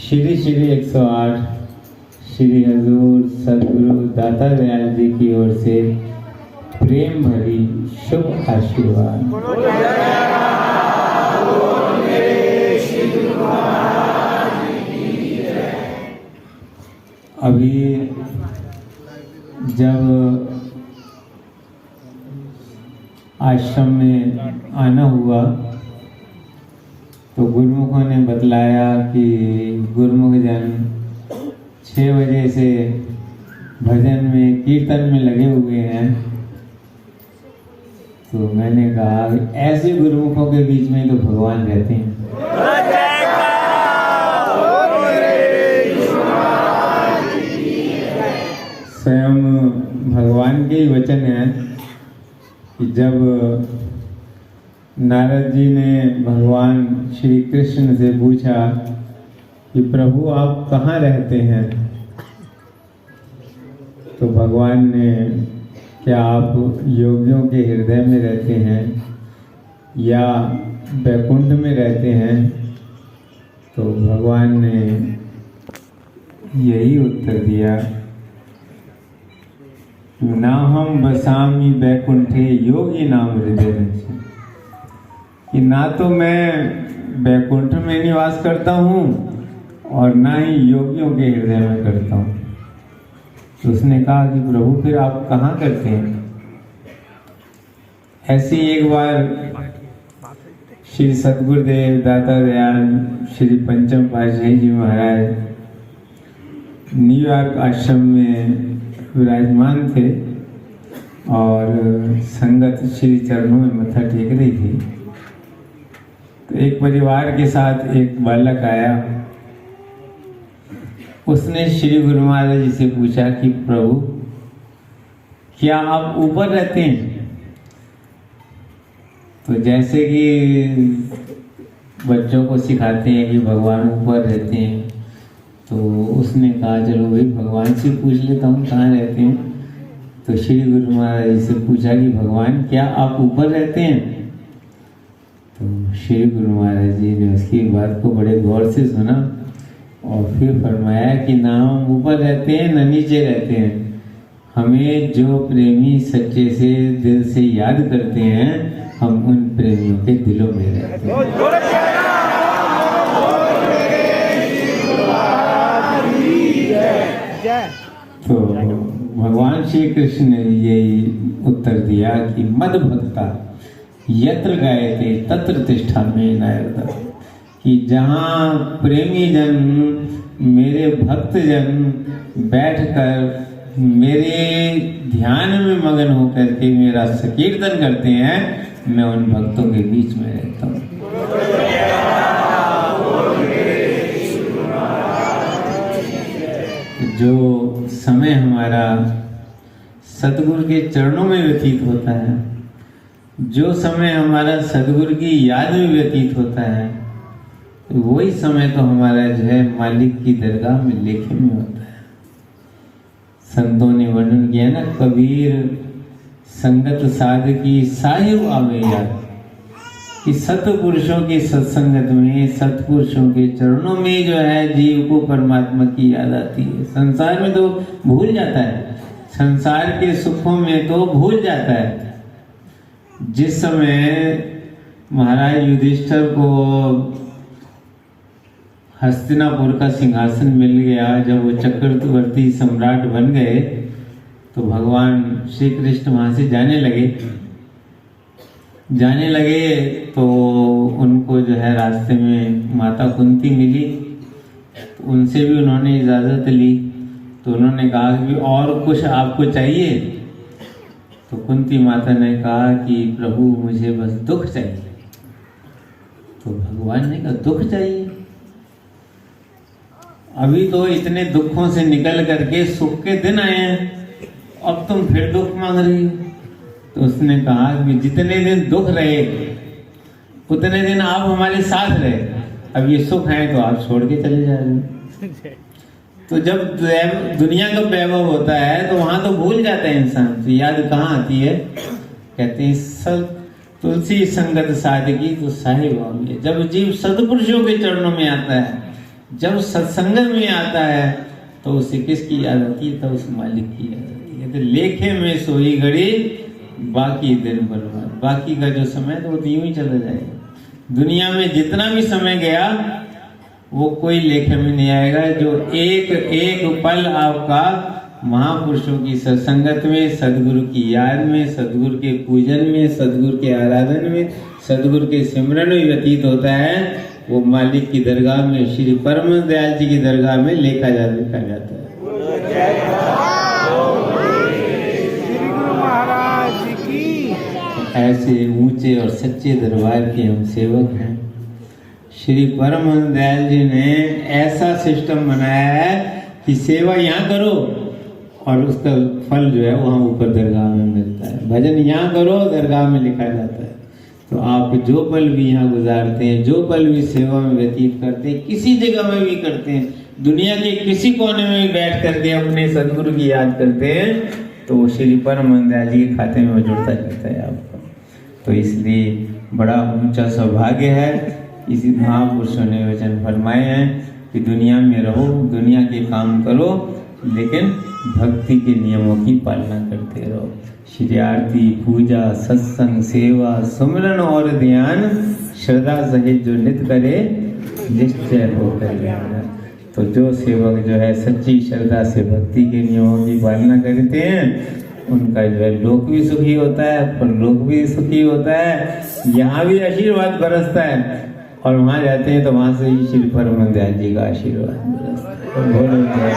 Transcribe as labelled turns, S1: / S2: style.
S1: श्री श्री 108 श्री हजूर सदगुरु दाता दयाल जी की ओर से प्रेम भरी शुभ आशीर्वाद। अभी जब आश्रम में आना हुआ तो गुरुमुखों ने बतलाया कि गुरुमुख जन 6 बजे से भजन में कीर्तन में लगे हुए हैं। तो मैंने कहा ऐसे गुरुमुखों के बीच में तो भगवान रहते हैं। स्वयं भगवान के ही वचन है कि जब नारद जी ने भगवान श्री कृष्ण से पूछा कि प्रभु आप कहाँ रहते हैं, तो भगवान ने क्या आप योगियों के हृदय में रहते हैं या वैकुंठ में रहते हैं, तो भगवान ने यही उत्तर दिया, ना हम बसामी वैकुंठे योगी नाम हृदय रचे, कि ना तो मैं वैकुंठ में निवास करता हूँ और ना ही योगियों के हृदय में करता हूँ। तो उसने कहा कि प्रभु फिर आप कहाँ करते हैं? ऐसी एक बार श्री सतगुरुदेव दाता दयाल श्री पंचम पातशाही जी महाराज न्यूयॉर्क आश्रम में विराजमान थे और संगत श्री चरणों में मत्था टेक रही थी। तो एक परिवार के साथ एक बालक आया, उसने श्री गुरु महाराज जी से पूछा कि प्रभु क्या आप ऊपर रहते हैं? तो जैसे कि बच्चों को सिखाते हैं कि भगवान ऊपर रहते हैं, तो उसने कहा चलो भाई भगवान से पूछ लेता हूँ कहाँ रहते हैं। तो श्री गुरु महाराज जी से पूछा कि भगवान क्या आप ऊपर रहते हैं? तो श्री गुरु महाराज जी ने उसकी बात को बड़े गौर से सुना और फिर फरमाया कि ना हम ऊपर रहते हैं ना नीचे रहते हैं, हमें जो प्रेमी सच्चे से दिल से याद करते हैं हम उन प्रेमियों के दिलों में रहते हैं। तो भगवान श्री कृष्ण ने यही उत्तर दिया कि मद भक्ता यत्र गायते तत्र तिष्ठा में नायरदा, कि जहाँ प्रेमी जन मेरे भक्त जन बैठकर मेरे ध्यान में मगन होकर के मेरा संकीर्तन करते हैं, मैं उन भक्तों के बीच में रहता हूँ। जो समय हमारा सतगुरु के चरणों में व्यतीत होता है, जो समय हमारा सतगुरु की याद में व्यतीत होता है, वही समय तो हमारा जो है मालिक की दरगाह में लेखे में होता है। संतों ने वर्णन किया ना, कबीर संगत साध की साहिब आवे याद, कि सतपुरुषों की सत्संगत में सतपुरुषों के चरणों में जो है जीव को परमात्मा की याद आती है। संसार में तो भूल जाता है, संसार के सुखों में तो भूल जाता है। जिस समय महाराज युधिष्ठिर को हस्तिनापुर का सिंहासन मिल गया, जब वो चक्रवर्ती सम्राट बन गए, तो भगवान श्री कृष्ण वहां से जाने लगे तो उनको जो है रास्ते में माता कुंती मिली, तो उनसे भी उन्होंने इजाज़त ली। तो उन्होंने कहा कि और कुछ आपको चाहिए? तो कुंती माता ने कहा कि प्रभु मुझे बस दुख चाहिए। तो भगवान ने कहा दुख चाहिए? अभी तो इतने दुखों से निकल करके सुख के दिन आए हैं, अब तुम फिर दुख मांग रही हो। तो उसने कहा कि जितने दिन दुख रहे उतने दिन आप हमारे साथ रहे, अब ये सुख है तो आप छोड़ के चले जा रहे हो। तो जब दुनिया का वैभव होता है तो वहां तो भूल जाता है इंसान, तो याद कहाँ आती है? कहते हैं सब तुलसी संगत साधकी तो साहिब होंगे। जब जीव सदपुरुषों के चरणों में आता है जब सत्संग में आता है तो उसे किसकी याद आती है? तो उस मालिक की याद आती है। तो लेखे में सोई घड़ी बाकी दिन बर्बाद, बाकी का जो समय तो वो यूं ही चला जाएगा। दुनिया में जितना भी समय गया वो कोई लेखे में नहीं आएगा। जो एक एक पल आपका महापुरुषों की सत्संगत में, सदगुरु की याद में, सदगुरु के पूजन में, सदगुरु के आराधन में, सदगुरु के सिमरन में व्यतीत होता है, वो मालिक की दरगाह में, श्री परम दयाल जी की दरगाह में लिखा जाता है। ऐसे ऊंचे और सच्चे दरबार के हम सेवक हैं। श्री परम दयाल जी ने ऐसा सिस्टम बनाया है कि सेवा यहाँ करो और उसका फल जो है वहाँ ऊपर दरगाह में मिलता है। भजन यहाँ करो, दरगाह में लिखा जाता है। तो आप जो पल भी यहाँ गुजारते हैं, जो पल भी सेवा में व्यतीत करते हैं, किसी जगह में भी करते हैं, दुनिया के किसी कोने में भी बैठ करके अपने सदगुरु की याद करते हैं, तो वो श्री परम दयाल जी के खाते में जुड़ता जाता है आपका। तो इसलिए बड़ा ऊंचा सौभाग्य है। इसी महापुरुषों ने वचन फरमाए हैं कि दुनिया में रहो, दुनिया के काम करो, लेकिन भक्ति के नियमों की पालना करते रहो। श्री आरती, पूजा, सत्संग, सेवा, सुमिरन और ध्यान श्रद्धा सहित जो नित्य करे निश्चय होकर जाना। तो जो सेवक जो है सच्ची श्रद्धा से भक्ति के नियमों की पालना करते हैं, उनका जो है लोक भी सुखी होता है, परलोक भी सुखी होता है। यहाँ भी आशीर्वाद बरसता है और वहाँ जाते हैं तो वहाँ से ही श्री परम दयाल जी का आशीर्वाद बरसता है।